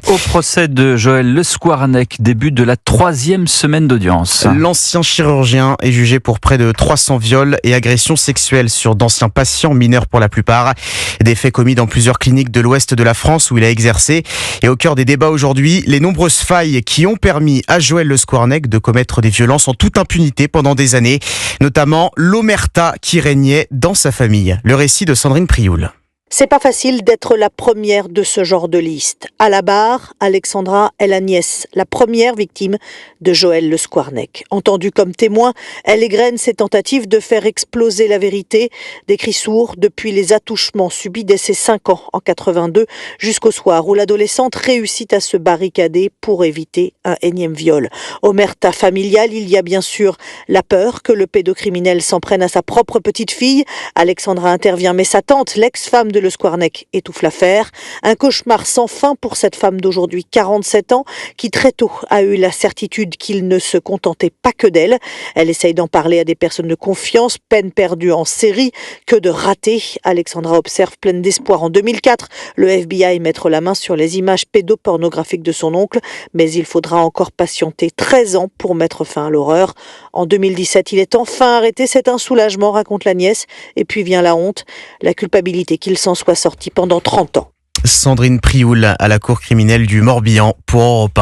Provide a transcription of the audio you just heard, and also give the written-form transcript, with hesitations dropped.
Au procès de Joël Le Squarnec, début de la 3e semaine d'audience. L'ancien chirurgien est jugé pour près de 300 viols et agressions sexuelles sur d'anciens patients, mineurs pour la plupart. Des faits commis dans plusieurs cliniques de l'ouest de la France où il a exercé. Et au cœur des débats aujourd'hui, les nombreuses failles qui ont permis à Joël Le Squarnec de commettre des violences en toute impunité pendant des années. Notamment l'omerta qui régnait dans sa famille. Le récit de Sandrine Prioul. C'est pas facile d'être la première de ce genre de liste. À la barre, Alexandra est la nièce, la première victime de Joël Le Squarnec. Entendue comme témoin, elle égrène ses tentatives de faire exploser la vérité. Des cris sourds depuis les attouchements subis dès ses 5 ans en 82 jusqu'au soir où l'adolescente réussit à se barricader pour éviter un énième viol. Omerta familiale, il y a bien sûr la peur que le pédocriminel s'en prenne à sa propre petite fille. Alexandra intervient, mais sa tante, l'ex-femme de Le Squarnec, étouffe l'affaire. Un cauchemar sans fin pour cette femme d'aujourd'hui, 47 ans, qui très tôt a eu la certitude qu'il ne se contentait pas que d'elle. Elle essaye d'en parler à des personnes de confiance, peine perdue en série, que de ratés. Alexandra observe pleine d'espoir en 2004 le FBI mettre la main sur les images pédopornographiques de son oncle, mais il faudra encore patienter 13 ans pour mettre fin à l'horreur. En 2017, il est enfin arrêté, c'est un soulagement, raconte la nièce, et puis vient la honte, la culpabilité qu'il s'en soit sorti pendant 30 ans. Sandrine Prioul à la cour criminelle du Morbihan pour Europe 1.